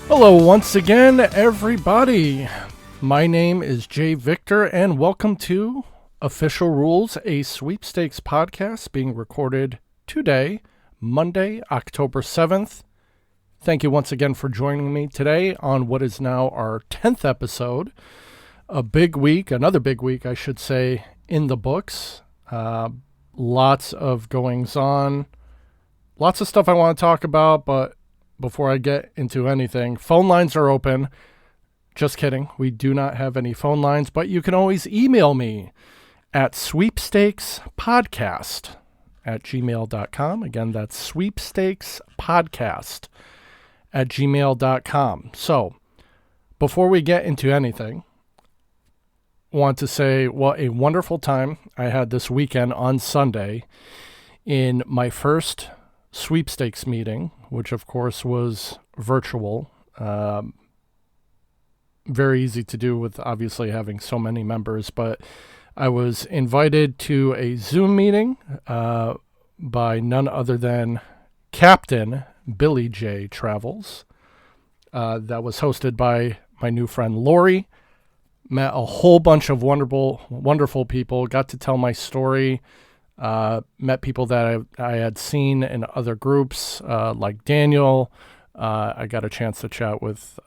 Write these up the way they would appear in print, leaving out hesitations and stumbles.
Hello once again, everybody. My name is Jay Victor, and welcome to Official Rules, a Sweepstakes podcast being recorded today, Monday, October 7th. Thank you once again for joining me today on what is now our 10th episode. A big week, another big week, I should say, in the books. Lots of goings on, lots of stuff I want to talk about, but before I get into anything, phone lines are open. Just kidding. We do not have any phone lines, but you can always email me at sweepstakespodcast@gmail.com. Again, that's sweepstakespodcast@gmail.com. So before we get into anything, I want to say what a wonderful time I had this weekend on Sunday in my first Sweepstakes meeting, which of course was virtual. Very easy to do with obviously having so many members, but I was invited to a Zoom meeting by none other than Captain Billy J. Travels. That was hosted by my new friend Lori. Met a whole bunch of wonderful people, got to tell my story. Met people that I had seen in other groups, like Daniel. I got a chance to chat with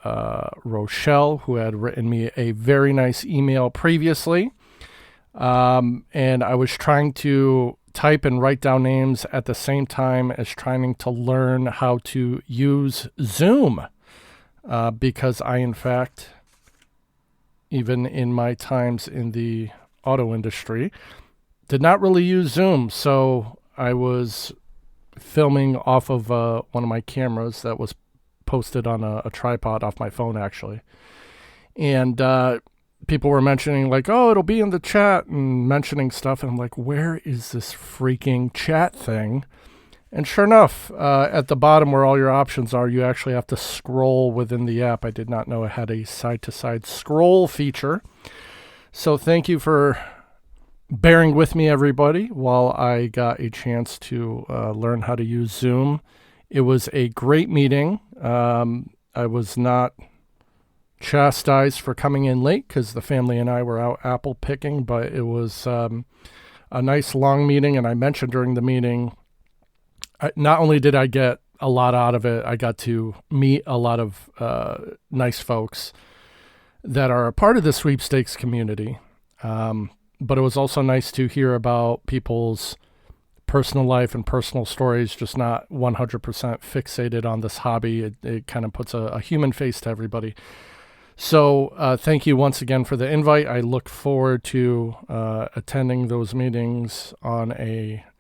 Rochelle, who had written me a very nice email previously. And I was trying to type and write down names at the same time as trying to learn how to use Zoom. Because I, in fact, even in my times in the auto industry, did not really use Zoom, so I was filming off of one of my cameras that was posted on a tripod off my phone, actually. And people were mentioning, like, oh, it'll be in the chat, and mentioning stuff, and I'm like, where is this freaking chat thing? And sure enough, at the bottom where all your options are, you actually have to scroll within the app. I did not know it had a side-to-side scroll feature. So thank you for bearing with me, everybody, while I got a chance to learn how to use Zoom. It was a great meeting. I was not chastised for coming in late because the family and I were out apple picking, but it was a nice long meeting. And I mentioned during the meeting, not only did I get a lot out of it, I got to meet a lot of nice folks that are a part of the sweepstakes community. But it was also nice to hear about people's personal life and personal stories, just not 100% fixated on this hobby. It kind of puts a human face to everybody. So thank you once again for the invite. I look forward to attending those meetings on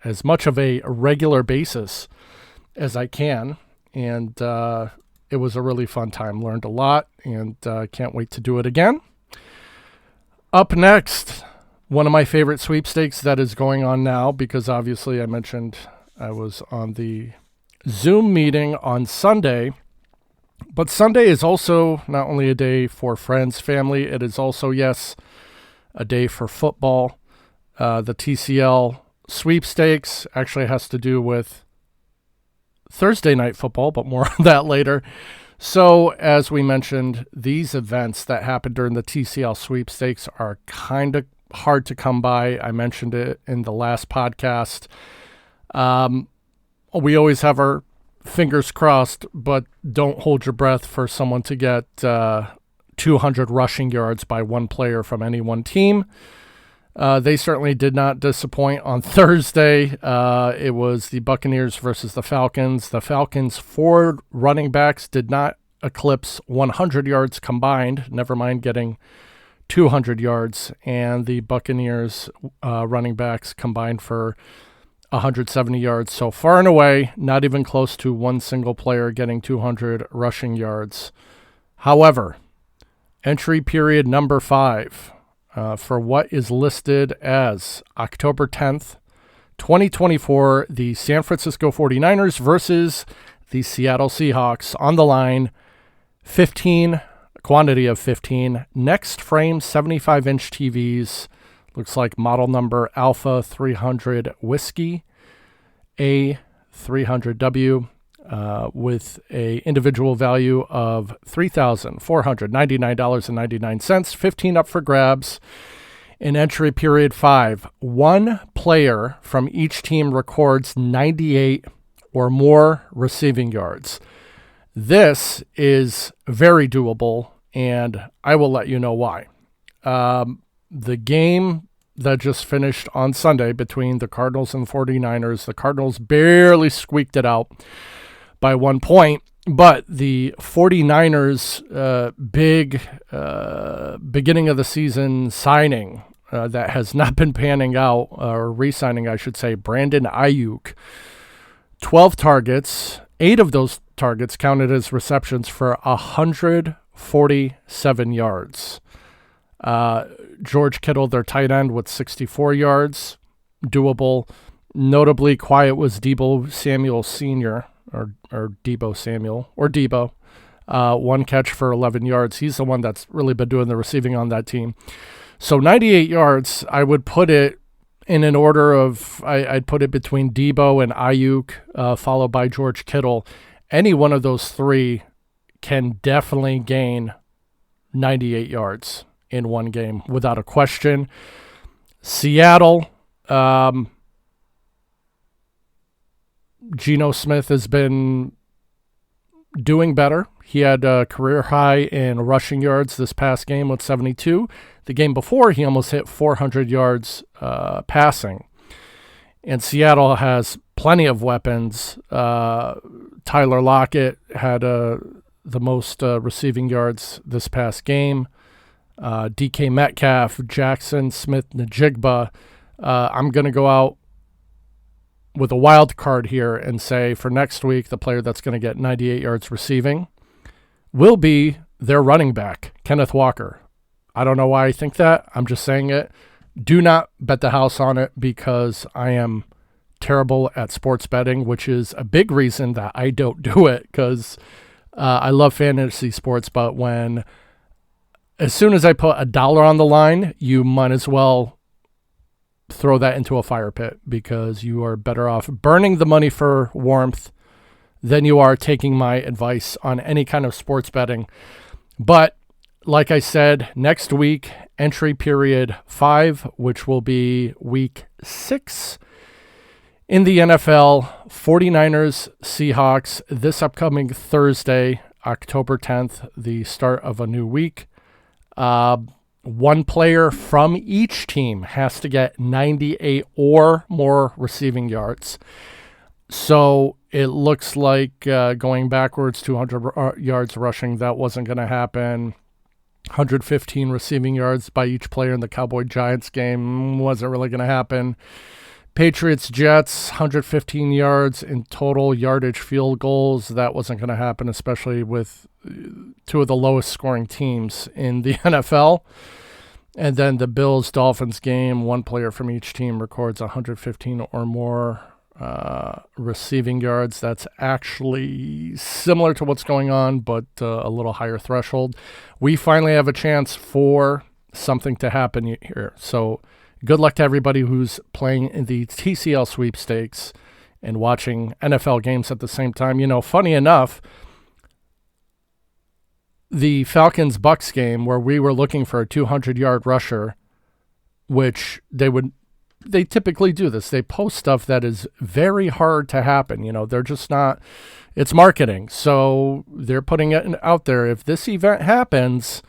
as much of a regular basis as I can. And it was a really fun time. Learned a lot, and can't wait to do it again. Up next, one of my favorite sweepstakes that is going on now, because obviously I mentioned I was on the Zoom meeting on Sunday. But Sunday is also not only a day for friends, family, it is also, yes, a day for football. The TCL sweepstakes actually has to do with Thursday night football, but more on that later. So, as we mentioned, these events that happen during the TCL sweepstakes are kind of hard to come by. I mentioned it in the last podcast. We always have our fingers crossed, but don't hold your breath for someone to get 200 rushing yards by one player from any one team. They certainly did not disappoint on Thursday. It was the Buccaneers versus the Falcons. The Falcons' 4 running backs did not eclipse 100 yards combined, never mind getting 200 yards, and the Buccaneers running backs combined for 170 yards. So far and away, not even close to one single player getting 200 rushing yards. However, entry period number 5 for what is listed as October 10th, 2024, the San Francisco 49ers versus the Seattle Seahawks. On the line, 15 quantity of 15. Next frame, 75-inch TVs. Looks like model number Alpha 300 Whiskey, A300W. with a individual value of $3,499.99, 15 up for grabs. In entry period 5, one player from each team records 98 or more receiving yards. This is very doable, and I will let you know why. The game that just finished on Sunday between the Cardinals and the 49ers, the Cardinals barely squeaked it out by 1 point, but the 49ers' big beginning of the season signing that has not been panning out, or re-signing, I should say, Brandon Ayuk, 12 targets, 8 of those targets counted as receptions for 147 yards. George Kittle, their tight end, with 64 yards, doable. Notably quiet was Deebo Samuel Sr., or Deebo Samuel, or Deebo. 1 catch for 11 yards. He's the one that's really been doing the receiving on that team. So 98 yards, I would put it in an order of, I'd put it between Deebo and Ayuk, followed by George Kittle. Any one of those three can definitely gain 98 yards in one game without a question. Seattle, Geno Smith has been doing better. He had a career high in rushing yards this past game with 72. The game before, he almost hit 400 yards passing. And Seattle has plenty of weapons. Tyler Lockett had the most receiving yards this past game. DK Metcalf, Jackson Smith-Njigba. I'm going to go out with a wild card here and say for next week, the player that's going to get 98 yards receiving will be their running back, Kenneth Walker. I don't know why I think that. I'm just saying it. Do not bet the house on it because I am terrible at sports betting, which is a big reason that I don't do it because I love fantasy sports, but as soon as I put $1 on the line, you might as well throw that into a fire pit because you are better off burning the money for warmth than you are taking my advice on any kind of sports betting. But like I said, next week, entry period 5, which will be week 6 in the NFL, 49ers, Seahawks, this upcoming Thursday, October 10th, the start of a new week. One player from each team has to get 98 or more receiving yards. So it looks like going backwards, 200 yards rushing, that wasn't going to happen. 115 receiving yards by each player in the Cowboy-Giants game wasn't really going to happen. Patriots-Jets, 115 yards in total yardage field goals. That wasn't going to happen, especially with two of the lowest scoring teams in the NFL. And then the Bills-Dolphins game, one player from each team records 115 or more receiving yards. That's actually similar to what's going on, but a little higher threshold. We finally have a chance for something to happen here. So good luck to everybody who's playing in the TCL Sweepstakes and watching NFL games at the same time. You know, funny enough, the Falcons-Bucks game where we were looking for a 200-yard rusher, which they typically do this. They post stuff that is very hard to happen. You know, they're just not, it's marketing. So they're putting it out there. If this event happens,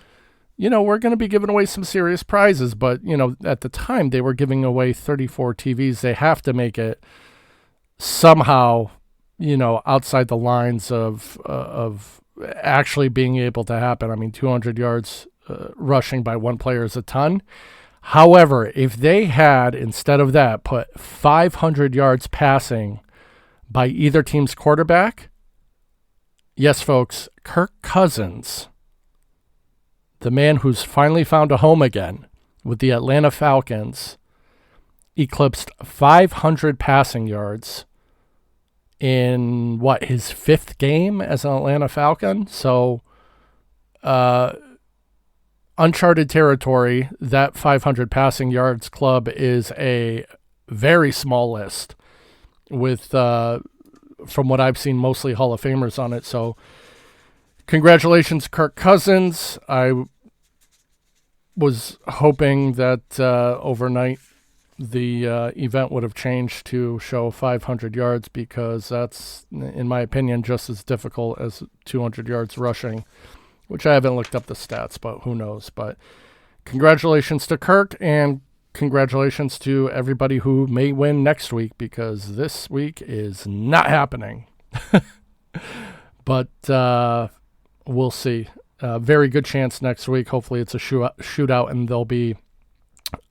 you know, we're going to be giving away some serious prizes. But, you know, at the time they were giving away 34 TVs. They have to make it somehow, you know, outside the lines of actually being able to happen. I mean, 200 yards rushing by one player is a ton. However, if they had, instead of that, put 500 yards passing by either team's quarterback, yes, folks, Kirk Cousins, the man who's finally found a home again with the Atlanta Falcons, eclipsed 500 passing yards in, his 5th game as an Atlanta Falcon? So, uncharted territory. That 500 passing yards club is a very small list with from what I've seen, mostly Hall of Famers on it. So congratulations, Kirk Cousins. I was hoping that overnight the event would have changed to show 500 yards because that's, in my opinion, just as difficult as 200 yards rushing, which I haven't looked up the stats, but who knows. But congratulations to Kirk, and congratulations to everybody who may win next week, because this week is not happening. But we'll see. Very good chance next week. Hopefully it's a shootout and there'll be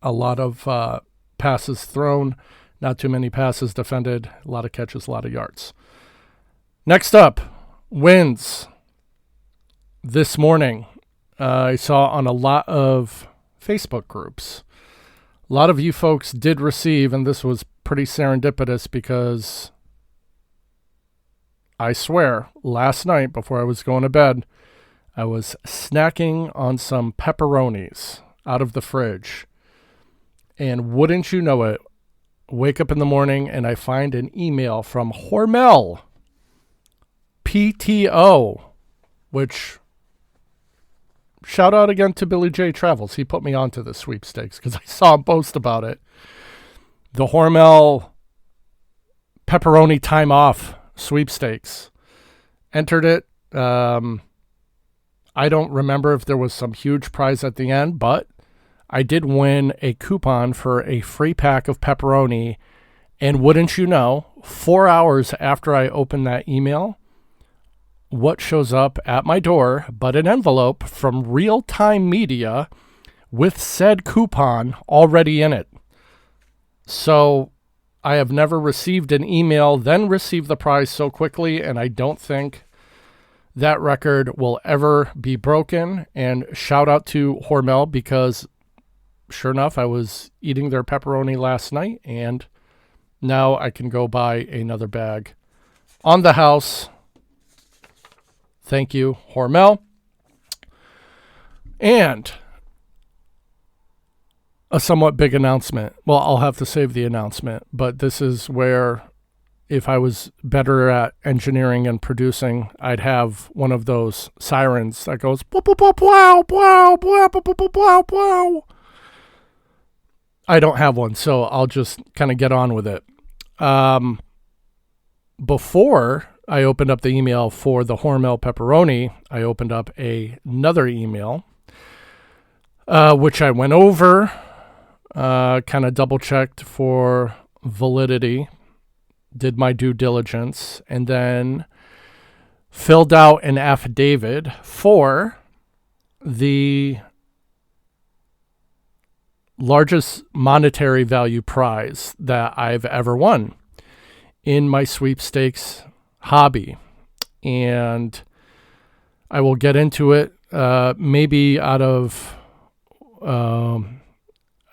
a lot of passes thrown, not too many passes defended, a lot of catches, a lot of yards. Next up, wins. This morning, I saw on a lot of Facebook groups, a lot of you folks did receive, and this was pretty serendipitous because I swear, last night before I was going to bed, I was snacking on some pepperonis out of the fridge. And wouldn't you know it, wake up in the morning and I find an email from Hormel PTO, which, shout out again to Billy J. Travels. He put me onto the sweepstakes because I saw him post about it. The Hormel pepperoni time off sweepstakes. Entered it. I don't remember if there was some huge prize at the end, but I did win a coupon for a free pack of pepperoni. And wouldn't you know, 4 hours after I opened that email, what shows up at my door but an envelope from Real Time Media with said coupon already in it. So I have never received an email, then received the prize so quickly, and I don't think that record will ever be broken. And shout out to Hormel, because sure enough, I was eating their pepperoni last night, and now I can go buy another bag on the house. Thank you, Hormel. And a somewhat big announcement. Well, I'll have to save the announcement, but this is where, if I was better at engineering and producing, I'd have one of those sirens that goes blah, blah, blah, blah, blah, blah, blah, blah, blah, blah. I don't have one, so I'll just kind of get on with it. Before I opened up the email for the Hormel pepperoni, I opened up another email, which I went over, kind of double-checked for validity, did my due diligence, and then filled out an affidavit for the largest monetary value prize that I've ever won in my sweepstakes hobby. And I will get into it, maybe out of, I'm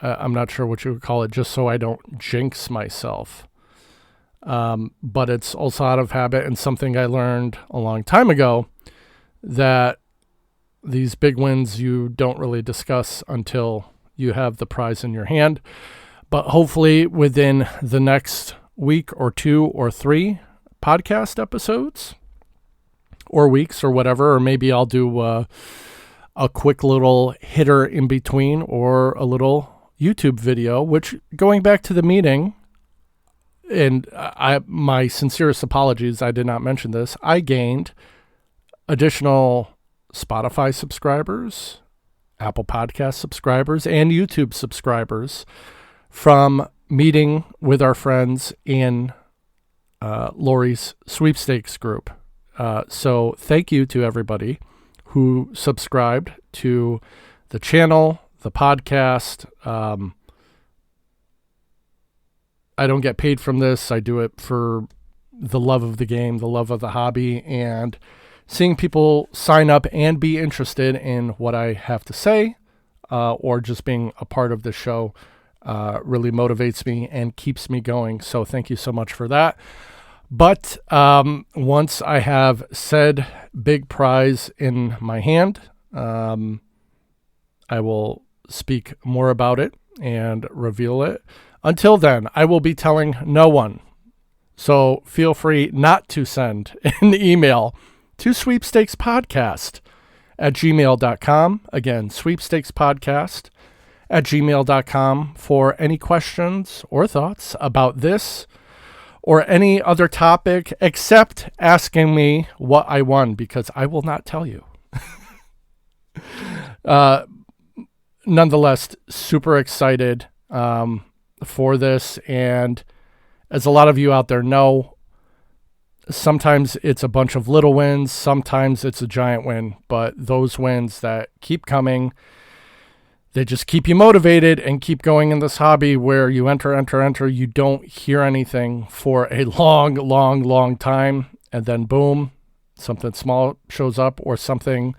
not sure what you would call it, just so I don't jinx myself. But it's also out of habit and something I learned a long time ago, that these big wins you don't really discuss until you have the prize in your hand. But hopefully within the next week or 2 or 3 podcast episodes, or weeks or whatever, or maybe I'll do a quick little hitter in between, or a little YouTube video, which, going back to the meeting, and my sincerest apologies, I did not mention this, I gained additional Spotify subscribers, Apple Podcast subscribers, and YouTube subscribers from meeting with our friends in Lori's sweepstakes group. So thank you to everybody who subscribed to the channel, the podcast. I don't get paid from this. I do it for the love of the game, the love of the hobby, and seeing people sign up and be interested in what I have to say, or just being a part of the show, really motivates me and keeps me going. So thank you so much for that. But once I have said big prize in my hand, I will speak more about it and reveal it. Until then, I will be telling no one. So feel free not to send an email to sweepstakespodcast@gmail.com. Again, sweepstakespodcast@gmail.com for any questions or thoughts about this or any other topic, except asking me what I won, because I will not tell you. Nonetheless, super excited for this. And as a lot of you out there know, sometimes it's a bunch of little wins, sometimes it's a giant win, but those wins that keep coming, they just keep you motivated and keep going in this hobby where you enter, you don't hear anything for a long time, and then boom, something small shows up or something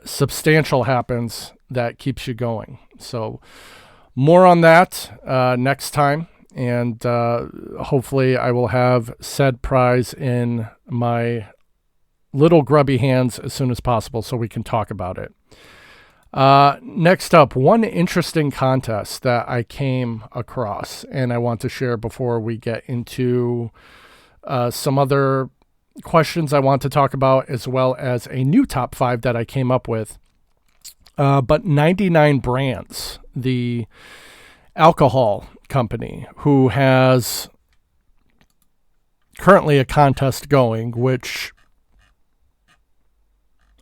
substantial happens that keeps you going. So more on that next time. And hopefully I will have said prize in my little grubby hands as soon as possible so we can talk about it. Next up, one interesting contest that I came across and I want to share before we get into some other questions I want to talk about, as well as a new top 5 that I came up with. But 99 Brands, the alcohol company, who has currently a contest going, which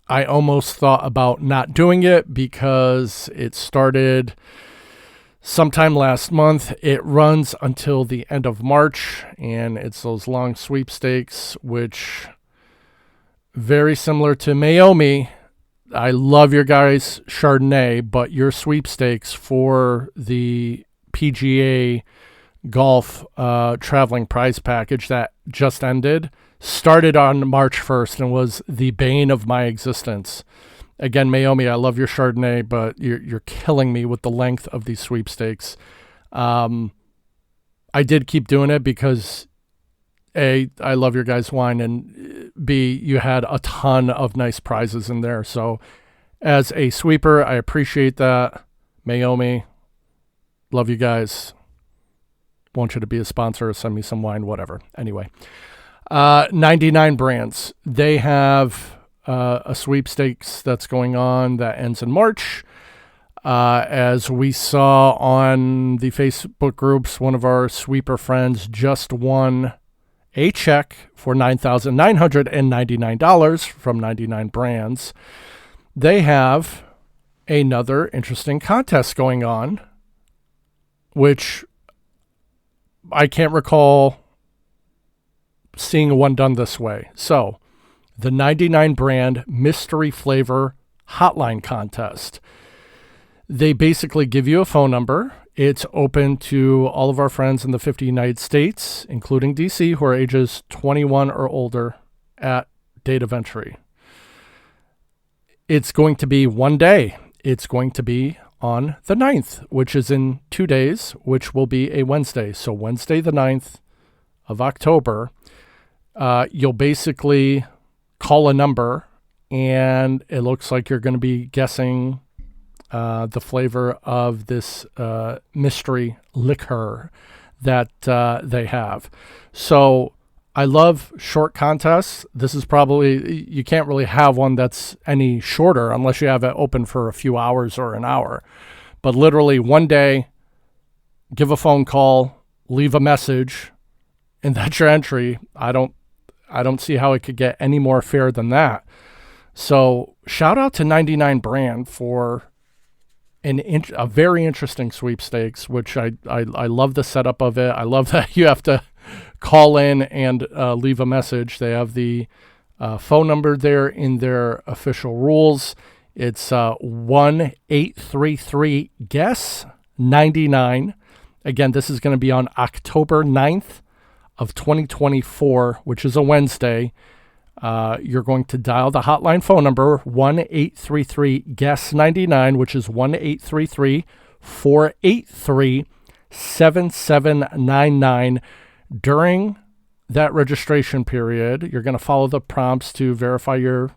I almost thought about not doing it because it started sometime last month. It runs until the end of March, and it's those long sweepstakes, which very similar to Mayomi. I love your guys' Chardonnay, but your sweepstakes for the PGA golf traveling prize package that just ended started on March 1st and was the bane of my existence. Again, Mayomi, I love your Chardonnay, but you're killing me with the length of these sweepstakes. I did keep doing it because A, I love your guys' wine, and B, you had a ton of nice prizes in there. So as a sweeper, I appreciate that. Mayomi, love you guys. Want you to be a sponsor or send me some wine, whatever. Anyway, 99 Brands. They have a sweepstakes that's going on that ends in March. As we saw on the Facebook groups, one of our sweeper friends just won a check for $9,999 from 99 Brands. They have another interesting contest going on, which I can't recall seeing one done this way. So, the 99 Brand Mystery Flavor Hotline Contest. They basically give you a phone number. It's open to all of our friends in the 50 United States, including DC, who are ages 21 or older at date of entry. It's going to be one day. It's going to be on the 9th, which is in 2 days, which will be a Wednesday. So Wednesday, the 9th of October, you'll basically call a number, and it looks like you're going to be guessing the flavor of this mystery liquor that they have. So I love short contests. This is probably, you can't really have one that's any shorter unless you have it open for a few hours or an hour. But literally one day, give a phone call, leave a message, and that's your entry. I don't see how it could get any more fair than that. So shout out to 99 Brand for a very interesting sweepstakes, which I love the setup of it. I love that you have to call in and leave a message. They have the phone number there in their official rules. It's 1-833-GUESS-99. Again, this is going to be on October 9th of 2024, which is a Wednesday. You're going to dial the hotline phone number 1-833-GUESS-99, which is 1-833-483-7799. During that registration period, you're going to follow the prompts to verify your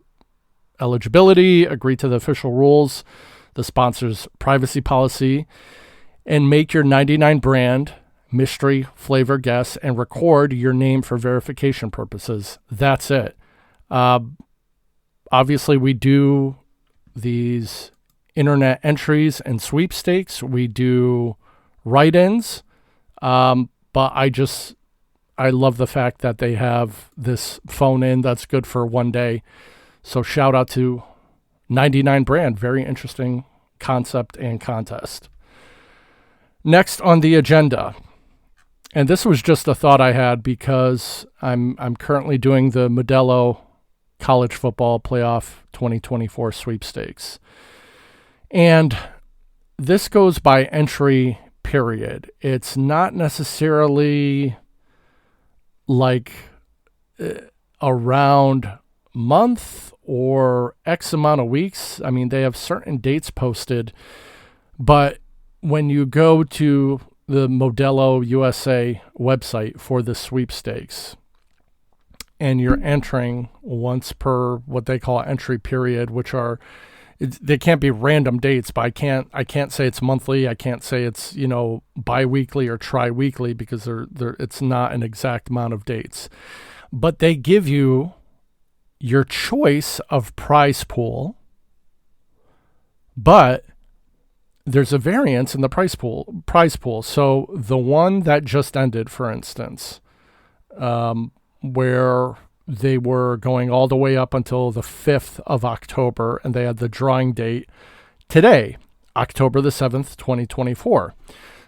eligibility, agree to the official rules, the sponsor's privacy policy, and make your 99 Brand mystery flavor guess and record your name for verification purposes. That's it. Obviously, we do these internet entries and sweepstakes. We do write-ins. But I love the fact that they have this phone in that's good for one day. So shout out to 99 Brand. Very interesting concept and contest. Next on the agenda, and this was just a thought I had because I'm currently doing the Modelo College Football Playoff 2024 sweepstakes. And this goes by entry period. It's not necessarily like around month or X amount of weeks. I mean, they have certain dates posted, but when you go to the Modelo USA website for the sweepstakes and you're entering once per what they call entry period, which are, they can't be random dates, but I can't say it's monthly. I can't say it's, bi-weekly or tri-weekly because it's not an exact amount of dates. But they give you your choice of prize pool, but there's a variance in the prize pool. So the one that just ended, for instance, where they were going all the way up until the 5th of October, and they had the drawing date today, October the 7th, 2024.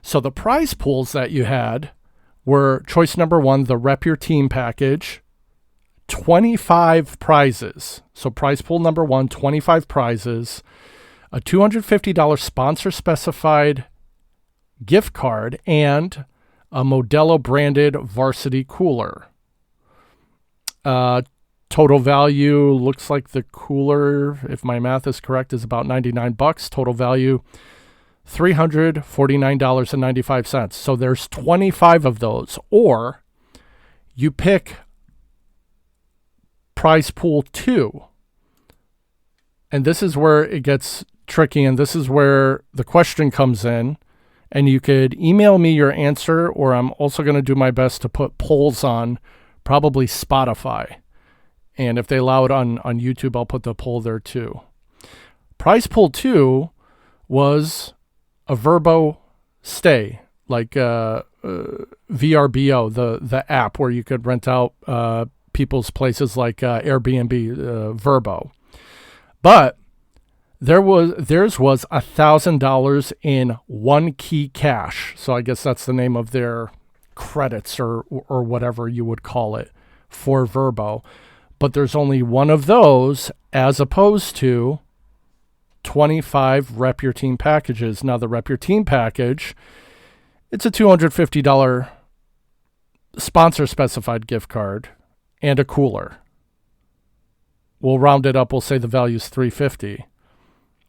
So the prize pools that you had were choice number 1, the Rep Your Team package, 25 prizes. So prize pool number 1, 25 prizes, a $250 sponsor-specified gift card, and a Modelo branded varsity cooler. Total value looks like the cooler, if my math is correct, is about $99. Total value $349.95. So there's 25 of those. Or you pick prize pool 2. And this is where it gets tricky, and this is where the question comes in. And you could email me your answer, or I'm also going to do my best to put polls on probably Spotify. And if they allow it on YouTube, I'll put the poll there too. Prize pool 2 was a VRBOse stay, like VRBO, the app where you could rent out people's places like Airbnb, VRBO. But theirs was $1,000 in one key cash. So I guess that's the name of their credits or whatever you would call it for VRBO. But there's only one of those as opposed to 25 Rep Your Team packages. Now the Rep Your Team package, it's a $250 sponsor specified gift card and a cooler. We'll round it up. We'll say the value is $350.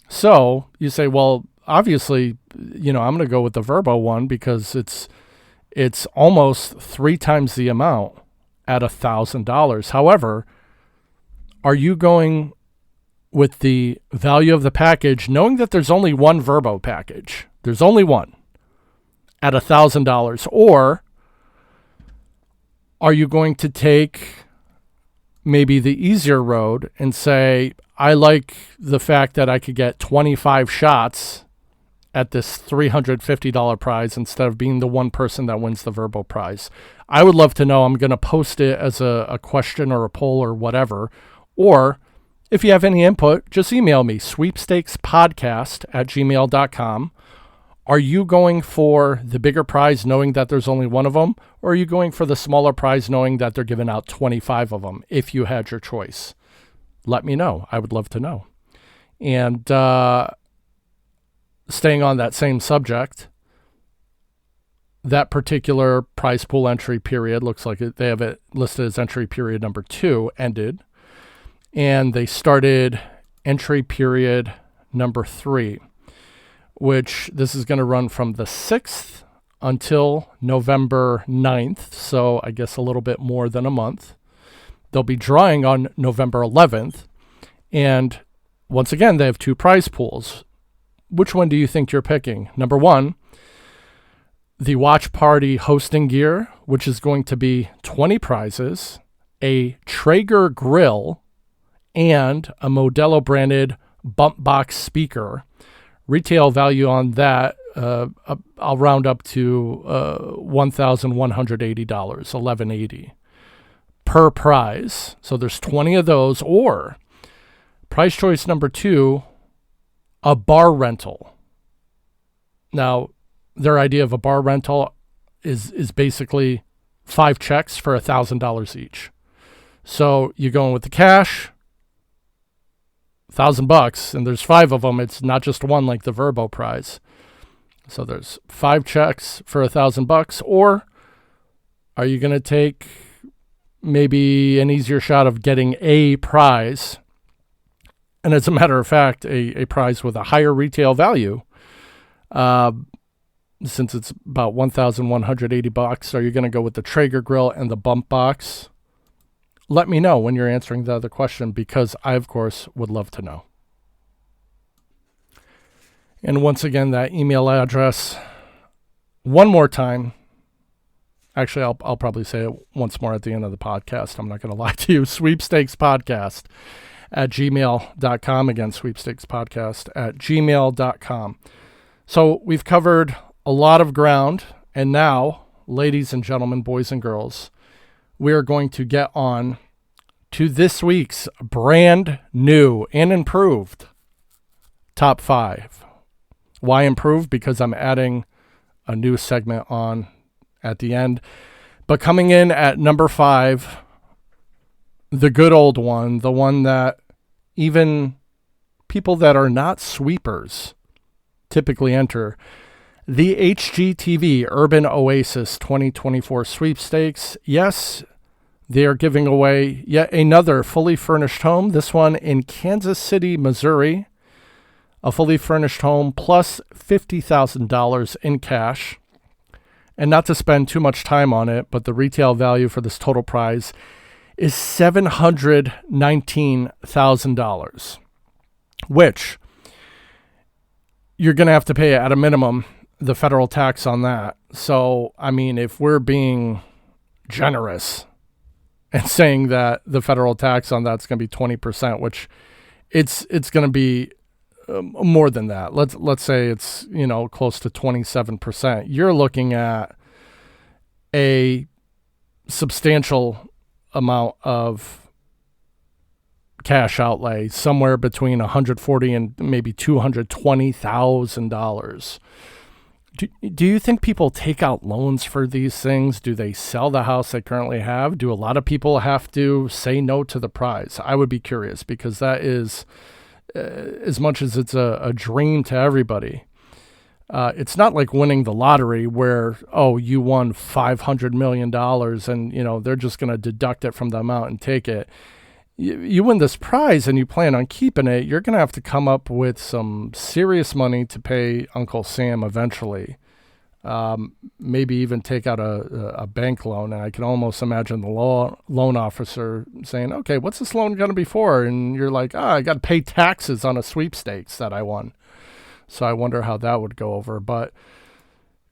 So you say, well, obviously, I'm going to go with the VRBO one because it's almost 3 times the amount at $1,000. However, are you going with the value of the package, knowing that there's only one VRBO package? There's only one at $1,000. Or are you going to take maybe the easier road and say, I like the fact that I could get 25 shots at this $350 prize instead of being the one person that wins the VRBO prize? I would love to know. I'm going to post it as a question or a poll or whatever. Or if you have any input, just email me, sweepstakespodcast@gmail.com. Are you going for the bigger prize knowing that there's only one of them? Or are you going for the smaller prize knowing that they're giving out 25 of them if you had your choice? Let me know. I would love to know. And staying on that same subject, that particular prize pool entry period, looks like they have it listed as entry period number 2, ended. And they started entry period number 3, which this is going to run from the 6th until November 9th. So I guess a little bit more than a month. They'll be drawing on November 11th. And once again, they have 2 prize pools. Which one do you think you're picking? Number 1, the watch party hosting gear, which is going to be 20 prizes, a Traeger grill, and a Modelo branded bump box speaker. Retail value on that, I'll round up to $1,180, $1,180 per prize. So there's 20 of those. Or prize choice number 2, a bar rental. Now, their idea of a bar rental is basically 5 checks for $1,000 each. So you're going with the cash, $1,000, and there's 5 of them. It's not just one like the Verbo prize. So there's 5 checks for $1,000. Or are you going to take maybe an easier shot of getting a prize? And as a matter of fact, a prize with a higher retail value, since it's about $1,180. Are you going to go with the Traeger grill and the bump box? Let me know when you're answering the other question, because I, of course, would love to know. And once again, that email address, one more time. Actually, I'll probably say it once more at the end of the podcast. I'm not going to lie to you. sweepstakespodcast@gmail.com. Again, sweepstakespodcast@gmail.com. So we've covered a lot of ground. And now, ladies and gentlemen, boys and girls, we are going to get on to this week's brand new and improved top 5. Why improved? Because I'm adding a new segment on at the end. But coming in at number 5, the good old one, the one that even people that are not sweepers typically enter, the HGTV Urban Oasis 2024 Sweepstakes. Yes, they are giving away yet another fully furnished home, this one in Kansas City, Missouri. A fully furnished home plus $50,000 in cash. And not to spend too much time on it, but the retail value for this total prize is $719,000, which you're going to have to pay at a minimum the federal tax on that. So, I mean, if we're being generous and saying that the federal tax on that's going to be 20%, which it's going to be more than that. Let's say it's, close to 27%. You're looking at a substantial amount of cash outlay, somewhere between $140,000 and maybe $220,000. Do you think people take out loans for these things? Do they sell the house they currently have? Do a lot of people have to say no to the prize? I would be curious, because that is, as much as it's a dream to everybody, it's not like winning the lottery where, you won $500 million and, they're just going to deduct it from the amount and take it. You win this prize and you plan on keeping it, you're going to have to come up with some serious money to pay Uncle Sam eventually. Maybe even take out a bank loan. And I can almost imagine the loan officer saying, okay, what's this loan going to be for? And you're like, I got to pay taxes on a sweepstakes that I won. So I wonder how that would go over. But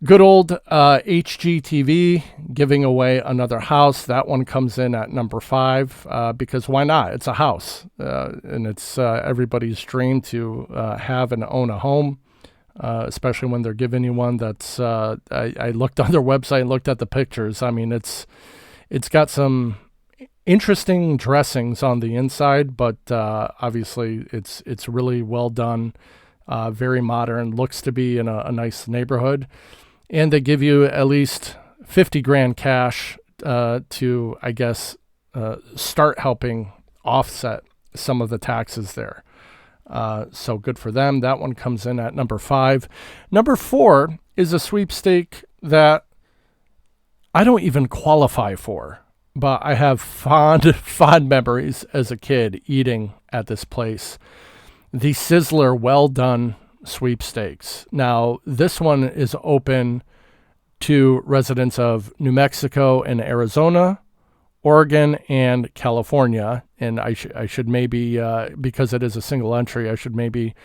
good old HGTV giving away another house. That one comes in at number 5 because why not? It's a house, and it's everybody's dream to have and own a home, especially when they're giving you one that's, I looked on their website and looked at the pictures. I mean, it's got some interesting dressings on the inside, but obviously it's really well done, very modern, looks to be in a nice neighborhood. And they give you at least $50,000 cash to, I guess, start helping offset some of the taxes there. So good for them. That one comes in at number 5. Number 4 is a sweepstake that I don't even qualify for, but I have fond memories as a kid eating at this place. The Sizzler Well Done Sweepstakes. Now, this one is open to residents of New Mexico and Arizona, Oregon, and California. And I should maybe, because it is a single entry, I should maybe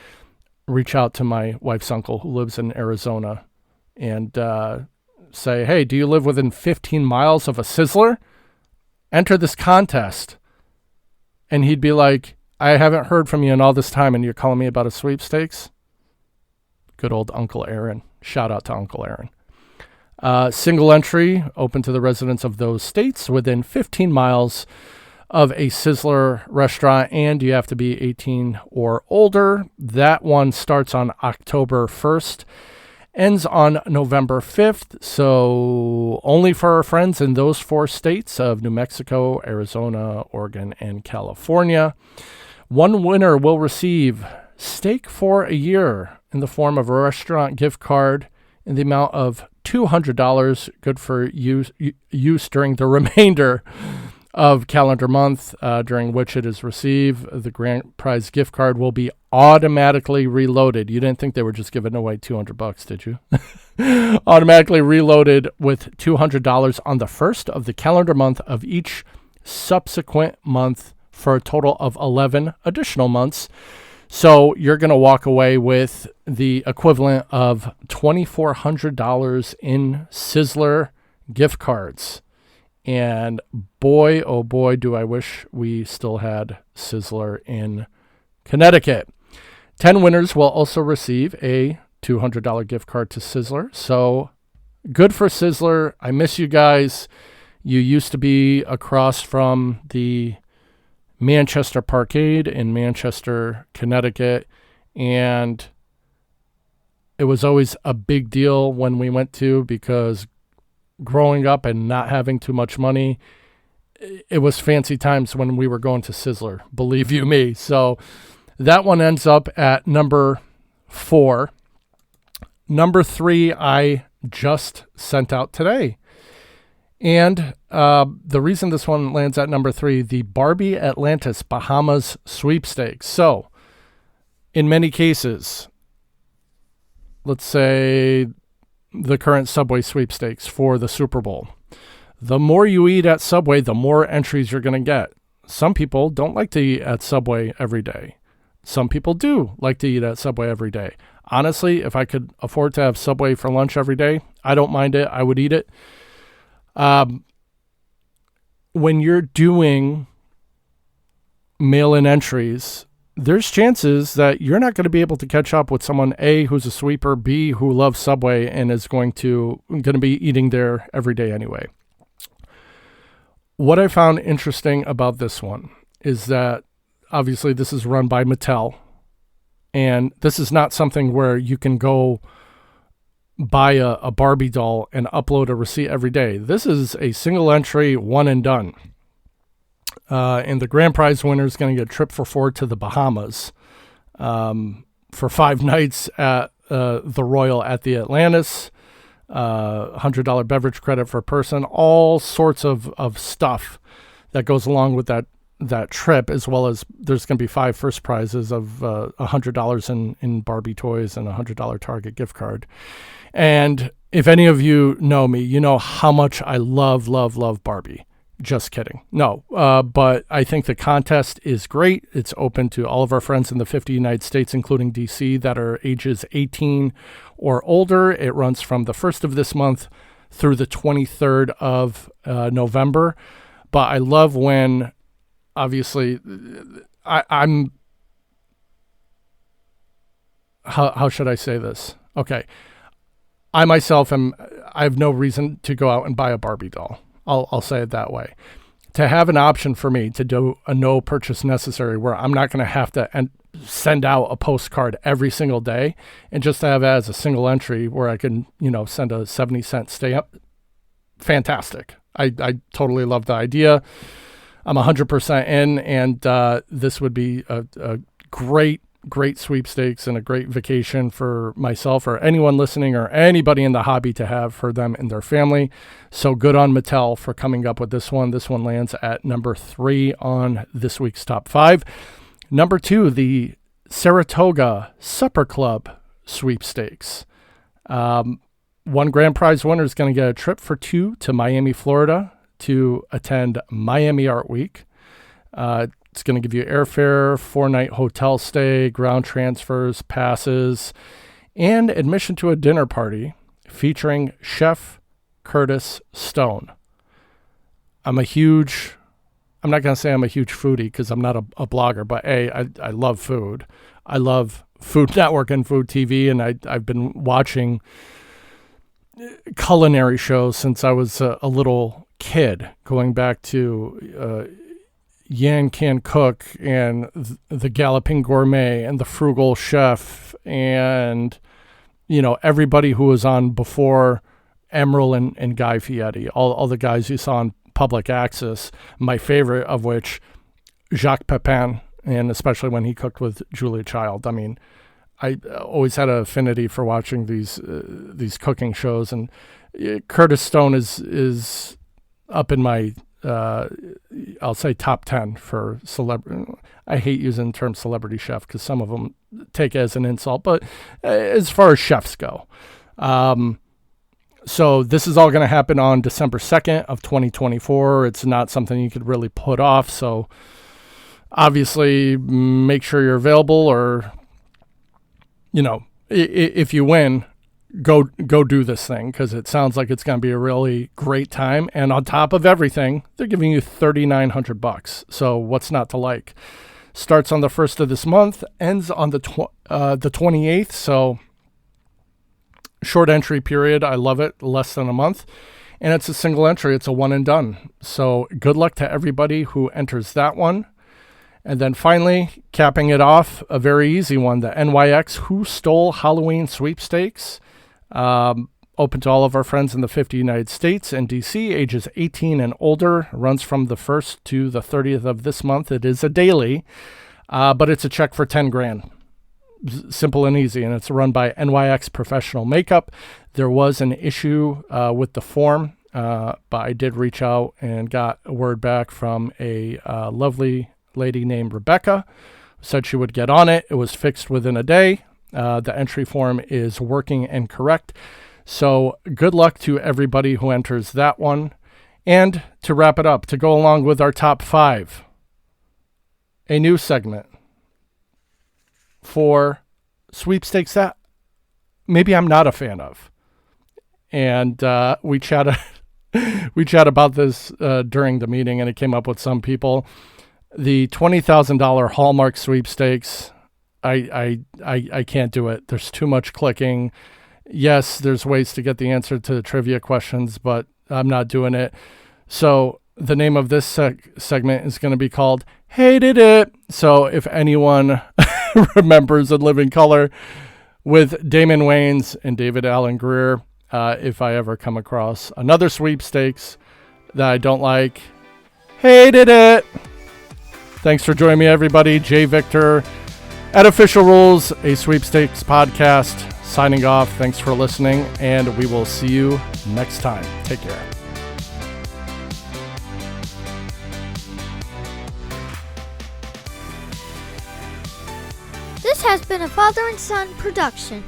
reach out to my wife's uncle who lives in Arizona and say, hey, do you live within 15 miles of a Sizzler? Enter this contest. And he'd be like, I haven't heard from you in all this time and you're calling me about a sweepstakes? Good old Uncle Aaron. Shout out to Uncle Aaron. Single entry, open to the residents of those states within 15 miles of a Sizzler restaurant, and you have to be 18 or older. That one starts on October 1st, ends on November 5th, so only for our friends in those 4 states of New Mexico, Arizona, Oregon, and California. One winner will receive steak for a year in the form of a restaurant gift card in the amount of $200, good for use during the remainder of calendar month during which it is received. The grand prize gift card will be automatically reloaded. You didn't think they were just giving away $200, did you? Automatically reloaded with $200 on the first of the calendar month of each subsequent month for a total of 11 additional months. So you're going to walk away with the equivalent of $2,400 in Sizzler gift cards. And boy, oh boy, do I wish we still had Sizzler in Connecticut. 10 winners will also receive a $200 gift card to Sizzler. So good for Sizzler. I miss you guys. You used to be across from the Manchester Parkade in Manchester, Connecticut. And it was always a big deal when we went to, because growing up and not having too much money, it was fancy times when we were going to Sizzler, believe you me. So that one ends up at number 4. Number 3, I just sent out today. And the reason this one lands at number 3, the Barbie Atlantis Bahamas Sweepstakes. So in many cases, let's say the current Subway sweepstakes for the Super Bowl. The more you eat at Subway, the more entries you're going to get. Some people don't like to eat at Subway every day. Some people do like to eat at Subway every day. Honestly, if I could afford to have Subway for lunch every day, I don't mind it. I would eat it. When you're doing mail-in entries, there's chances that you're not going to be able to catch up with someone, A, who's a sweeper, B, who loves Subway and is going to be eating there every day anyway. What I found interesting about this one is that obviously this is run by Mattel, and this is not something where you can go buy a Barbie doll and upload a receipt every day. This is a single entry, one and done. And the grand prize winner is going to get a trip for 4 to the Bahamas for 5 nights at the Royal at the Atlantis, $100 beverage credit for a person, all sorts of stuff that goes along with that trip, as well as there's going to be 5 first prizes of $100 in Barbie toys and a $100 Target gift card. And if any of you know me, you know how much I love Barbie. Just kidding. No, but I think the contest is great. It's open to all of our friends in the 50 United States, including DC, that are ages 18 or older. It runs from the 1st of this month through the 23rd of November. But I love when, obviously, I'm how should I say this? Okay. I myself I have no reason to go out and buy a Barbie doll. I'll say it that way. To have an option for me to do a no purchase necessary, where I'm not going to have to send out a postcard every single day, and just to have it as a single entry where I can, send a 70-cent stamp. Fantastic. I totally love the idea. I'm 100% in, and this would be a great sweepstakes and a great vacation for myself or anyone listening or anybody in the hobby to have for them and their family. So good on Mattel for coming up with this one. This one lands at number 3 on this week's top 5. Number 2, the Saratoga Supper Club Sweepstakes. One grand prize winner is going to get a trip for 2 to Miami, Florida to attend Miami Art Week. It's going to give you airfare, 4-night hotel stay, ground transfers, passes, and admission to a dinner party featuring chef Curtis Stone. I'm not going to say I'm a huge foodie because I'm not a blogger, but I love food. I love Food Network and Food TV, and I've been watching culinary shows since I was a little kid, going back to Yan Can Cook and the Galloping Gourmet and the Frugal Chef and, everybody who was on before Emeril and Guy Fieri, all the guys you saw on public access, my favorite of which, Jacques Pepin, and especially when he cooked with Julia Child. I mean, I always had an affinity for watching these cooking shows, and Curtis Stone is up in my I'll say top 10 for celebrity. I hate using the term celebrity chef because some of them take it as an insult, but as far as chefs go. So this is all going to happen on December 2nd of 2024. It's not something you could really put off. So obviously make sure you're available, or, if you win, go do this thing, because it sounds like it's going to be a really great time. And on top of everything, they're giving you $3,900. So what's not to like? Starts on the 1st of this month, ends on the 28th. So short entry period. I love it. Less than a month. And it's a single entry. It's a one and done. So good luck to everybody who enters that one. And then finally, capping it off, a very easy one, the NYX Who Stole Halloween Sweepstakes. Open to all of our friends in the 50 United States and DC, ages 18 and older. Runs from the 1st to the 30th of this month. It is a daily, but it's a check for 10 grand. Simple and easy, and it's run by NYX Professional Makeup. There was an issue with the form, but I did reach out and got a word back from a lovely lady named Rebecca, who said she would get on it. It was fixed within a day. The entry form is working and correct. So good luck to everybody who enters that one. And to wrap it up, to go along with our top 5, a new segment for sweepstakes that maybe I'm not a fan of. And we chat about this during the meeting, and it came up with some people. The $20,000 Hallmark sweepstakes, I can't do it. There's too much clicking. Yes, there's ways to get the answer to the trivia questions, but I'm not doing it. So the name of this segment is going to be called Hated It. So if anyone remembers In Living Color with Damon Wayans and David Alan Grier, if I ever come across another sweepstakes that I don't like, hated it. Thanks for joining me, everybody. Jay Victor at Official Rules, a sweepstakes podcast, signing off. Thanks for listening, and we will see you next time. Take care. This has been a father and son production.